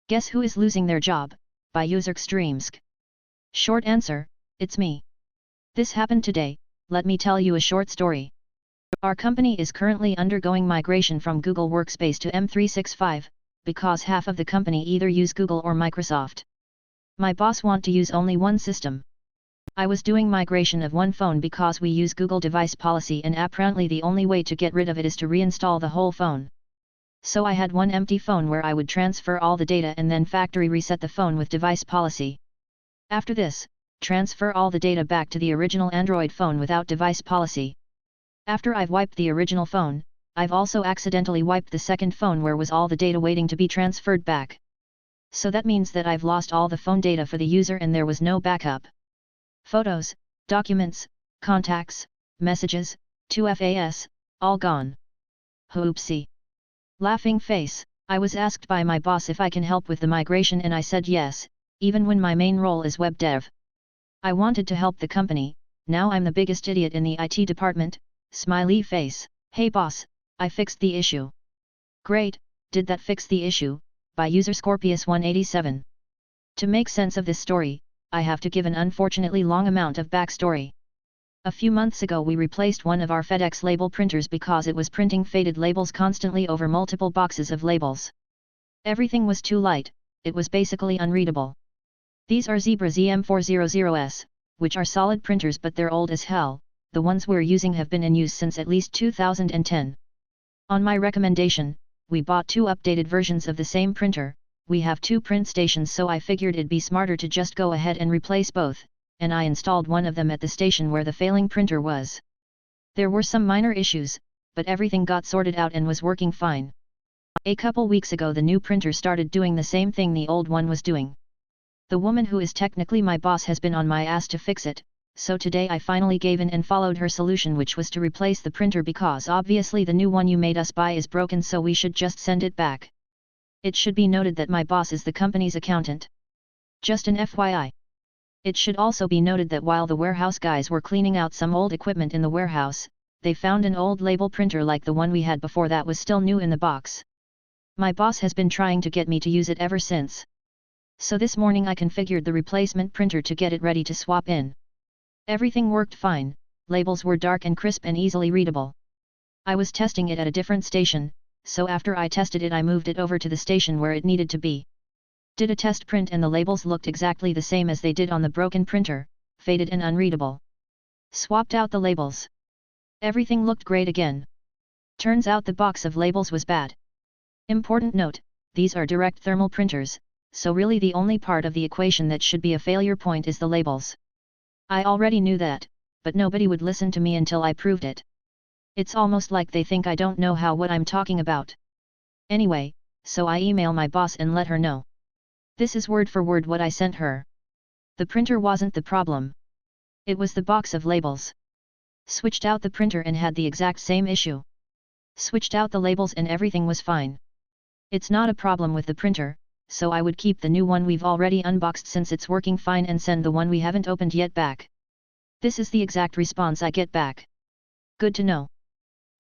Guess who is losing their job? By user Xtremsk. Short answer, it's me. This happened today. Let me tell you a short story. Our company is currently undergoing migration from Google Workspace to M365, because half of the company either use Google or Microsoft. My boss want to use only one system. I was doing migration of one phone because we use Google device policy and apparently the only way to get rid of it is to reinstall the whole phone. So I had one empty phone where I would transfer all the data and then factory reset the phone with device policy. After this, transfer all the data back to the original Android phone without device policy. After I've wiped the original phone, I've also accidentally wiped the second phone where was all the data waiting to be transferred back. So that means that I've lost all the phone data for the user and there was no backup. Photos, documents, contacts, messages, 2FAS, all gone. Oopsie. Laughing face. I was asked by my boss if I can help with the migration and I said yes, even when my main role is web dev. I wanted to help the company, now I'm the biggest idiot in the IT department, smiley face. Hey boss, I fixed the issue. Great, did that fix the issue? By user Scorpius 187. To make sense of this story, I have to give an unfortunately long amount of backstory. A few months ago we replaced one of our FedEx label printers because it was printing faded labels constantly over multiple boxes of labels. Everything was too light, it was basically unreadable. These are Zebra ZM400S, which are solid printers but they're old as hell, the ones we're using have been in use since at least 2010. On my recommendation, we bought two updated versions of the same printer. We have two print stations so I figured it'd be smarter to just go ahead and replace both, and I installed one of them at the station where the failing printer was. There were some minor issues, but everything got sorted out and was working fine. A couple weeks ago the new printer started doing the same thing the old one was doing. The woman who is technically my boss has been on my ass to fix it, so today I finally gave in and followed her solution, which was to replace the printer because obviously the new one you made us buy is broken, so we should just send it back. It should be noted that my boss is the company's accountant. Just an FYI. It should also be noted that while the warehouse guys were cleaning out some old equipment in the warehouse, they found an old label printer like the one we had before that was still new in the box. My boss has been trying to get me to use it ever since. So this morning I configured the replacement printer to get it ready to swap in. Everything worked fine, labels were dark and crisp and easily readable. I was testing it at a different station, so after I tested it I moved it over to the station where it needed to be. Did a test print and the labels looked exactly the same as they did on the broken printer, faded and unreadable. Swapped out the labels. Everything looked great again. Turns out the box of labels was bad. Important note, these are direct thermal printers, so really the only part of the equation that should be a failure point is the labels. I already knew that, but nobody would listen to me until I proved it. It's almost like they think I don't know what I'm talking about. Anyway, so I email my boss and let her know. This is word for word what I sent her. The printer wasn't the problem. It was the box of labels. Switched out the printer and had the exact same issue. Switched out the labels and everything was fine. It's not a problem with the printer, so I would keep the new one we've already unboxed since it's working fine and send the one we haven't opened yet back. This is the exact response I get back. Good to know.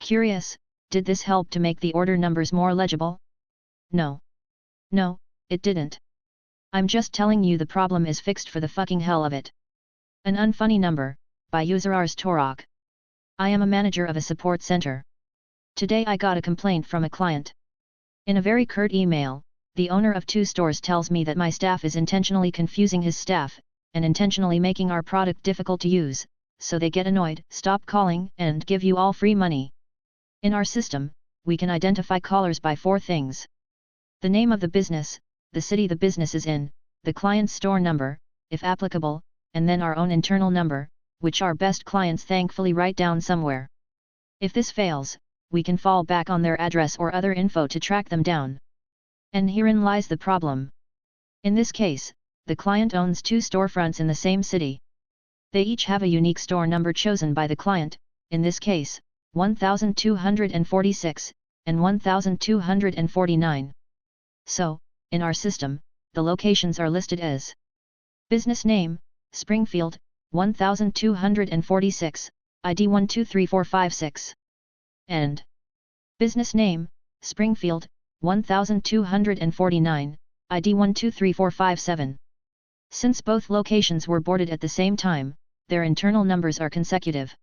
Curious, did this help to make the order numbers more legible? No. No, it didn't. I'm just telling you the problem is fixed for the fucking hell of it. An unfunny number, by user Ars Torok. I am a manager of a support center. Today I got a complaint from a client. In a very curt email, the owner of 2 stores tells me that my staff is intentionally confusing his staff, and intentionally making our product difficult to use, so they get annoyed, stop calling, and give you all free money. In our system, we can identify callers by 4 things. The name of the business, the city the business is in, the client's store number, if applicable, and then our own internal number, which our best clients thankfully write down somewhere. If this fails, we can fall back on their address or other info to track them down. And herein lies the problem. In this case, the client owns 2 storefronts in the same city. They each have a unique store number chosen by the client, in this case, 1246, and 1249. So, in our system, the locations are listed as business name, Springfield, 1246, ID 123456. And business name, Springfield, 1249, ID 123457. Since both locations were boarded at the same time, their internal numbers are consecutive.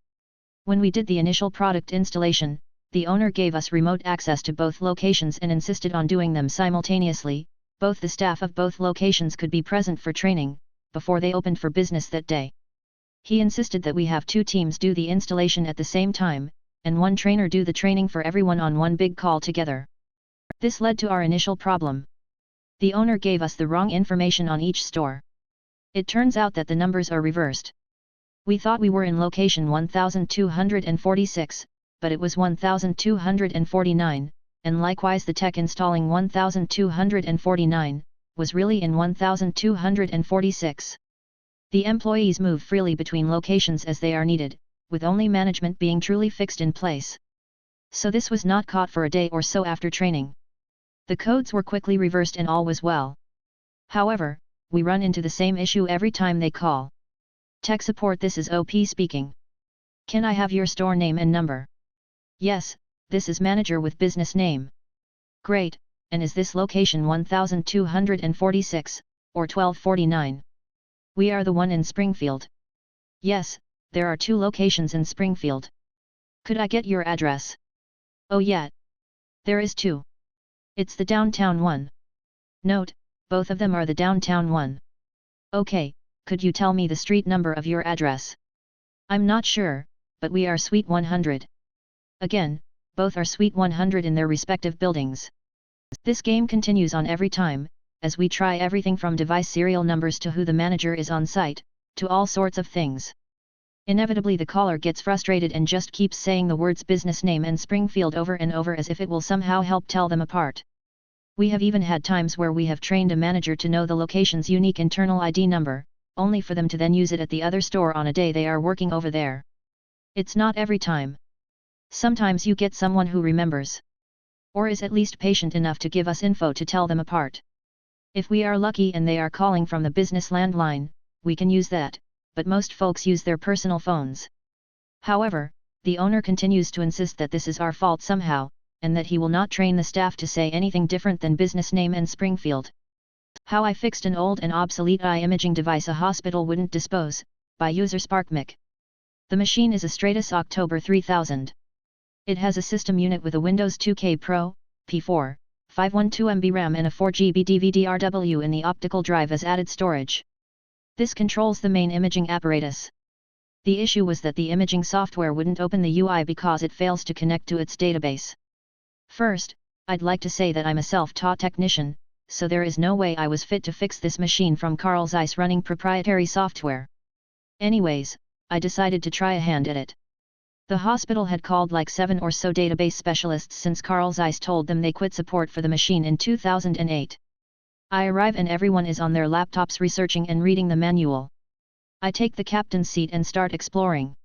When we did the initial product installation, the owner gave us remote access to both locations and insisted on doing them simultaneously. Both the staff of both locations could be present for training, before they opened for business that day. He insisted that we have 2 teams do the installation at the same time, and 1 trainer do the training for everyone on one big call together. This led to our initial problem. The owner gave us the wrong information on each store. It turns out that the numbers are reversed. We thought we were in location 1246, but it was 1249, and likewise the tech installing 1249, was really in 1246. The employees move freely between locations as they are needed, with only management being truly fixed in place. So this was not caught for a day or so after training. The codes were quickly reversed and all was well. However, we run into the same issue every time they call. Tech support, this is OP speaking. Can I have your store name and number? Yes, this is manager with business name. Great, and is this location 1246, or 1249? We are the one in Springfield. Yes, there are 2 locations in Springfield. Could I get your address? Oh yeah. There is 2. It's the downtown one. Note, both of them are the downtown one. Okay, could you tell me the street number of your address? I'm not sure, but we are Suite 100. Again, both are Suite 100 in their respective buildings. This game continues on every time, as we try everything from device serial numbers to who the manager is on site, to all sorts of things. Inevitably the caller gets frustrated and just keeps saying the words business name and Springfield over and over as if it will somehow help tell them apart. We have even had times where we have trained a manager to know the location's unique internal ID number, only for them to then use it at the other store on a day they are working over there. It's not every time. Sometimes you get someone who remembers. Or is at least patient enough to give us info to tell them apart. If we are lucky and they are calling from the business landline, we can use that, but most folks use their personal phones. However, the owner continues to insist that this is our fault somehow, and that he will not train the staff to say anything different than business name and Springfield. How I fixed an old and obsolete eye imaging device a hospital wouldn't dispose, by user SparkMic. The machine is a Stratus October 3000. It has a system unit with a Windows 2K Pro, P4, 512 MB RAM and a 4GB DVD-RW in the optical drive as added storage. This controls the main imaging apparatus. The issue was that the imaging software wouldn't open the UI because it fails to connect to its database. First, I'd like to say that I'm a self-taught technician, so there is no way I was fit to fix this machine from Carl Zeiss running proprietary software. Anyways, I decided to try a hand at it. The hospital had called like 7 or so database specialists since Carl Zeiss told them they quit support for the machine in 2008. I arrive and everyone is on their laptops researching and reading the manual. I take the captain's seat and start exploring.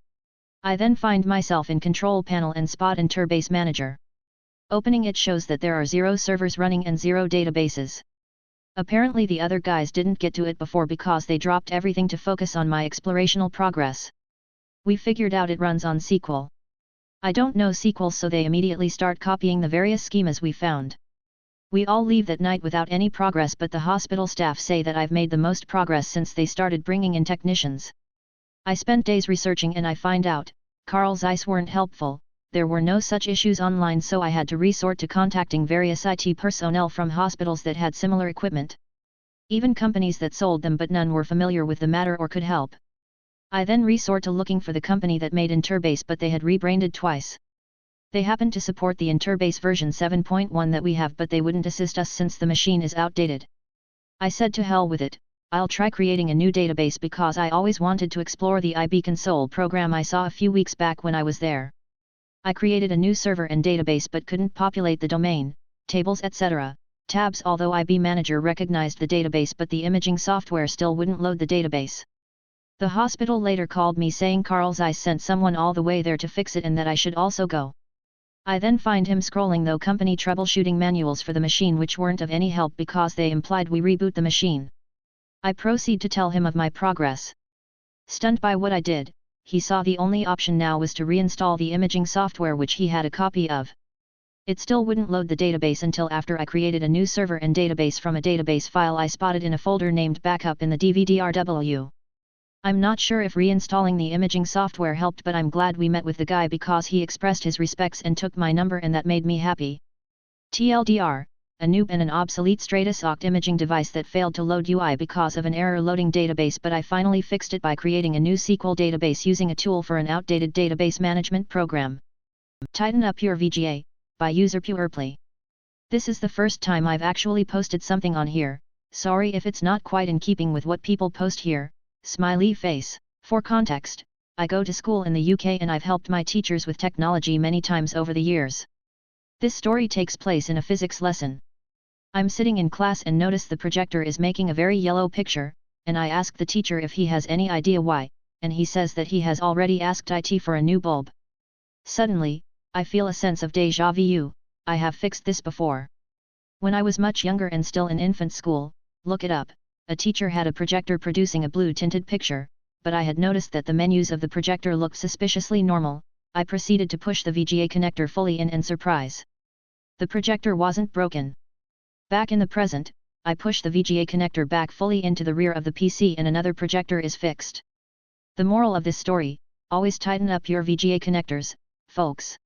I then find myself in control panel and spot Interbase Manager. Opening it shows that there are 0 servers running and 0 databases. Apparently the other guys didn't get to it before because they dropped everything to focus on my explorational progress. We figured out it runs on SQL. I don't know SQL, so they immediately start copying the various schemas we found. We all leave that night without any progress, but the hospital staff say that I've made the most progress since they started bringing in technicians. I spent days researching and I find out, Carl Zeiss weren't helpful, there were no such issues online, so I had to resort to contacting various IT personnel from hospitals that had similar equipment. Even companies that sold them, but none were familiar with the matter or could help. I then resort to looking for the company that made Interbase, but they had rebranded twice. They happened to support the Interbase version 7.1 that we have, but they wouldn't assist us since the machine is outdated. I said to hell with it, I'll try creating a new database because I always wanted to explore the IB console program I saw a few weeks back when I was there. I created a new server and database but couldn't populate the domain, tables etc. tabs, although IB Manager recognized the database, but the imaging software still wouldn't load the database. The hospital later called me saying Carl Zeiss sent someone all the way there to fix it and that I should also go. I then find him scrolling though company troubleshooting manuals for the machine, which weren't of any help because they implied we reboot the machine. I proceed to tell him of my progress. Stunned by what I did, he saw the only option now was to reinstall the imaging software which he had a copy of. It still wouldn't load the database until after I created a new server and database from a database file I spotted in a folder named backup in the DVD-RW. I'm not sure if reinstalling the imaging software helped, but I'm glad we met with the guy because he expressed his respects and took my number, and that made me happy. TLDR, a noob and an obsolete Stratus Oct imaging device that failed to load UI because of an error loading database, but I finally fixed it by creating a new SQL database using a tool for an outdated database management program. Tighten Up Your VGA, by user Pureplay. This is the first time I've actually posted something on here, sorry if it's not quite in keeping with what people post here, smiley face. For context, I go to school in the UK and I've helped my teachers with technology many times over the years. This story takes place in a physics lesson. I'm sitting in class and notice the projector is making a very yellow picture, and I ask the teacher if he has any idea why, and he says that he has already asked IT for a new bulb. Suddenly, I feel a sense of déjà vu. I have fixed this before. When I was much younger and still in infant school, look it up, a teacher had a projector producing a blue-tinted picture, but I had noticed that the menus of the projector looked suspiciously normal. I proceeded to push the VGA connector fully in and surprise! The projector wasn't broken. Back in the present, I push the VGA connector back fully into the rear of the PC and another projector is fixed. The moral of this story, always tighten up your VGA connectors, folks.